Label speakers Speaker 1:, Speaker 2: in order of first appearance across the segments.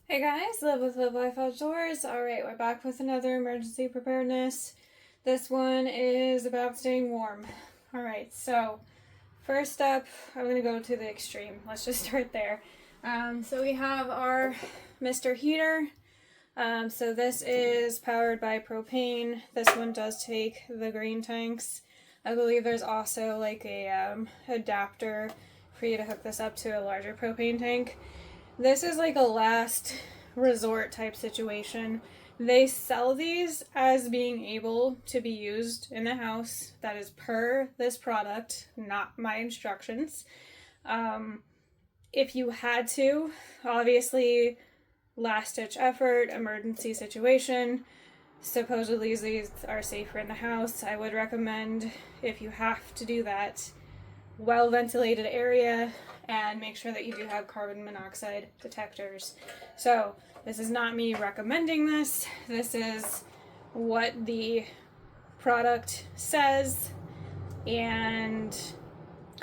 Speaker 1: Hey guys, Live with Life Outdoors. Alright, we're back with another emergency preparedness. This one is about staying warm. Alright, so first up, I'm going to go to the extreme. Let's just start there. So we have our Mr. Heater. So this is powered by propane. This one does take the green tanks. I believe there's also like a adapter for you to hook this up to a larger propane tank. This is like a last resort type situation. They sell these as being able to be used in the house. That is per this product, not my instructions. If you had to, obviously, last ditch effort, emergency situation. Supposedly these are safer in the house. I would recommend, if you have to do that, well ventilated area, and make sure that you do have carbon monoxide detectors. So this is not me recommending this. This is what the product says, and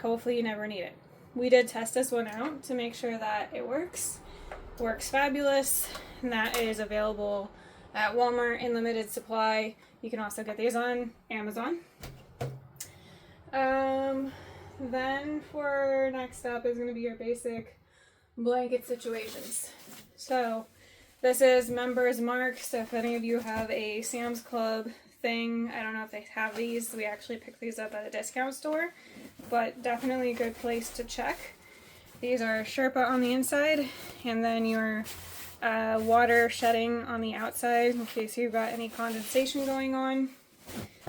Speaker 1: hopefully you never need it. We did test this one out to make sure that it works. Works fabulous, and that is available at Walmart in limited supply. You can also get these on Amazon. Then for next up is going to be your basic blanket situations. So this is Members Mark. So if any of you have a Sam's Club thing, I don't know if they have these. We actually picked these up at a discount store, but definitely a good place to check. These are Sherpa on the inside, and then your water shedding on the outside in case you've got any condensation going on.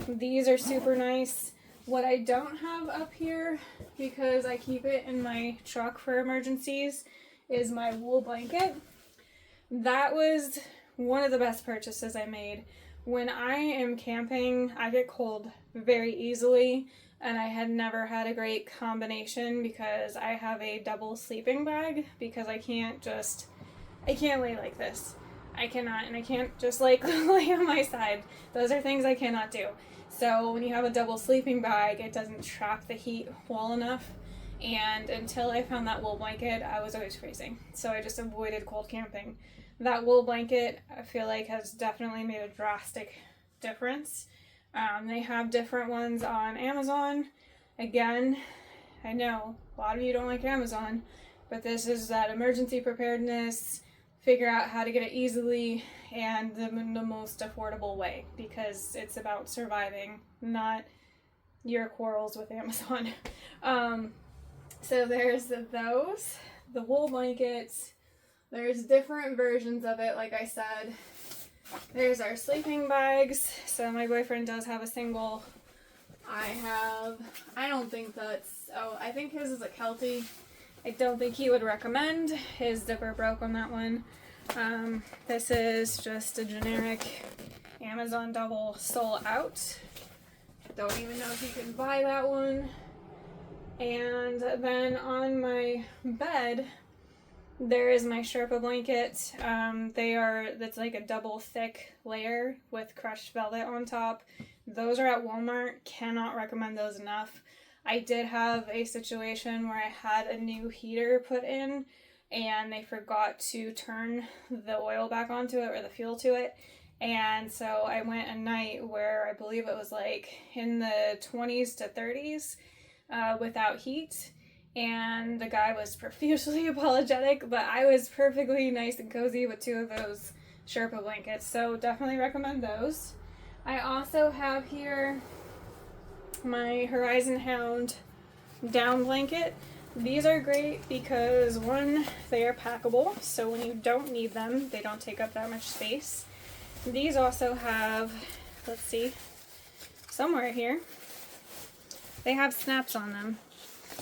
Speaker 1: These are super nice. What I don't have up here, because I keep it in my truck for emergencies, is my wool blanket. That was one of the best purchases I made. When I am camping, I get cold very easily, and I had never had a great combination because I have a double sleeping bag, because I can't lay like this. I cannot, and I can't just like lay on my side. Those are things I cannot do. So when you have a double sleeping bag, it doesn't trap the heat well enough. And until I found that wool blanket, I was always freezing. So I just avoided cold camping. That wool blanket, I feel like, has definitely made a drastic difference. They have different ones on Amazon. Again, I know a lot of you don't like Amazon, but this is that emergency preparedness, figure out how to get it easily and the most affordable way, because it's about surviving, not your quarrels with Amazon. So there's those, the wool blankets. There's different versions of it, like I said. There's our sleeping bags. So my boyfriend does have a single. I don't think that's, I think his is a Kelty. I don't think he would recommend. His zipper broke on that one. This is just a generic Amazon double sole out. Don't even know if you can buy that one. And then on my bed, there is my Sherpa blanket. That's like a double thick layer with crushed velvet on top. Those are at Walmart. Cannot recommend those enough. I did have a situation where I had a new heater put in and they forgot to turn the oil back onto it, or the fuel to it. And so I went a night where I believe it was like in the 20s to 30s without heat. And the guy was profusely apologetic, but I was perfectly nice and cozy with two of those Sherpa blankets. So definitely recommend those. I also have here my Horizon Hound down blanket. These are great because, one, they are packable, so when you don't need them, they don't take up that much space. These also have, let's see, somewhere here, they have snaps on them.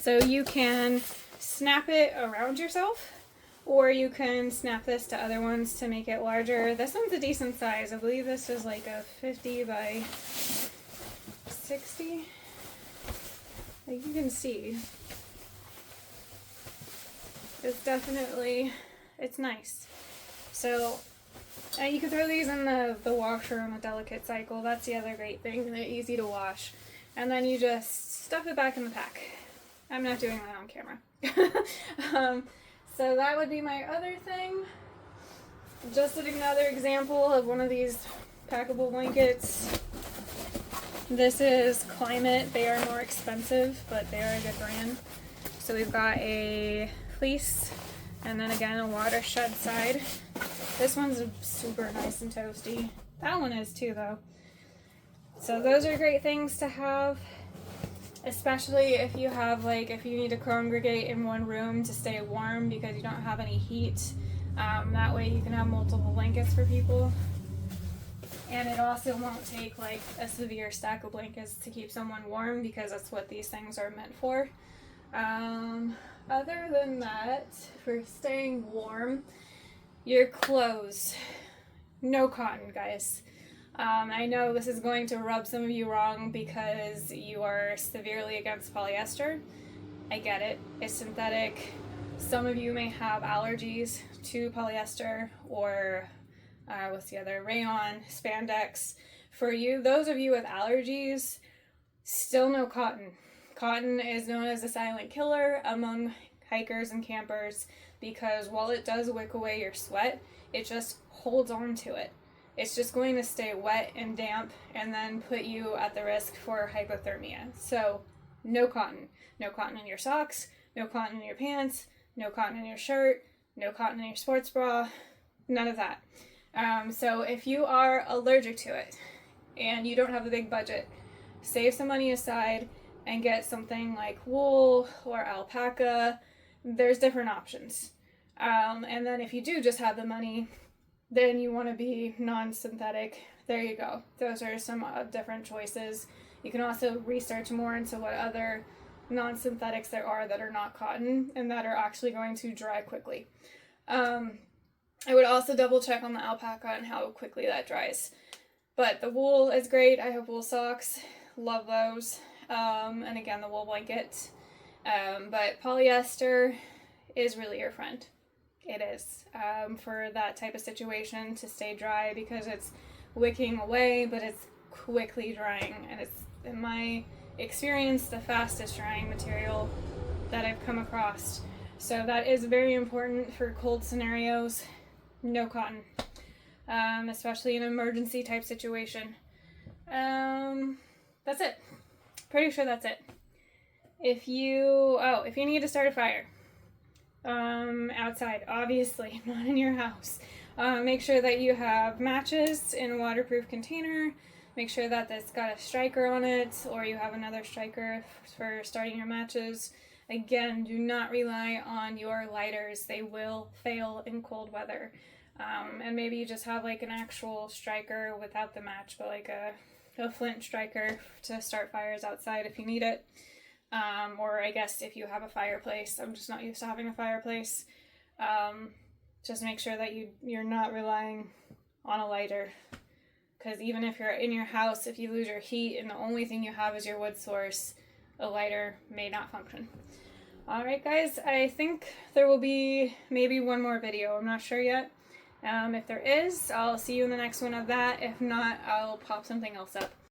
Speaker 1: So you can snap it around yourself, or you can snap this to other ones to make it larger. This one's a decent size. I believe this is like a 50 by 60. Like you can see, it's nice. So you can throw these in the washer on a delicate cycle. That's the other great thing. They're easy to wash. And then you just stuff it back in the pack. I'm not doing that on camera. So that would be my other thing. just another example of one of these packable blankets. This is Climate. They are more expensive, but they are a good brand. So we've got a fleece, and then again a watershed side. This one's super nice and toasty. That one is too, though. So those are great things to have, especially if you have, like, if you need to congregate in one room to stay warm because you don't have any heat. That way you can have multiple blankets for people. And it also won't take like a severe stack of blankets to keep someone warm, because that's what these things are meant for. Other than that, for staying warm, your clothes, no cotton, guys. I know this is going to rub some of you wrong because you are severely against polyester. I get it. It's synthetic. Some of you may have allergies to polyester or what's the other? Rayon, spandex. For you, those of you with allergies, still no cotton. Cotton is known as a silent killer among hikers and campers because while it does wick away your sweat, it just holds on to it. It's just going to stay wet and damp and then put you at the risk for hypothermia. So no cotton. No cotton in your socks, no cotton in your pants, no cotton in your shirt, no cotton in your sports bra, none of that. So if you are allergic to it and you don't have a big budget, save some money aside and get something like wool or alpaca. There's different options. And then if you do just have the money, then you want to be non-synthetic. There you go. Those are some different choices. You can also research more into what other non-synthetics there are that are not cotton and that are actually going to dry quickly. I would also double check on the alpaca and how quickly that dries. But the wool is great. I have wool socks. Love those. And again, the wool blanket. But polyester is really your friend. It is. For that type of situation to stay dry because it's wicking away, but it's quickly drying. And it's, in my experience, the fastest drying material that I've come across. So that is very important for cold scenarios. No cotton, especially in an emergency type situation. That's it. Pretty sure that's it. If you need to start a fire, outside, obviously, not in your house, make sure that you have matches in a waterproof container. Make sure that it's got a striker on it, or you have another striker for starting your matches. Again, do not rely on your lighters. They will fail in cold weather. And maybe you just have like an actual striker without the match, but like a flint striker to start fires outside if you need it. Or I guess if you have a fireplace. I'm just not used to having a fireplace. Just make sure that you're not relying on a lighter. Because even if you're in your house, if you lose your heat and the only thing you have is your wood source, a lighter may not function. Alright guys, I think there will be maybe one more video. I'm not sure yet. If there is, I'll see you in the next one of that. If not, I'll pop something else up.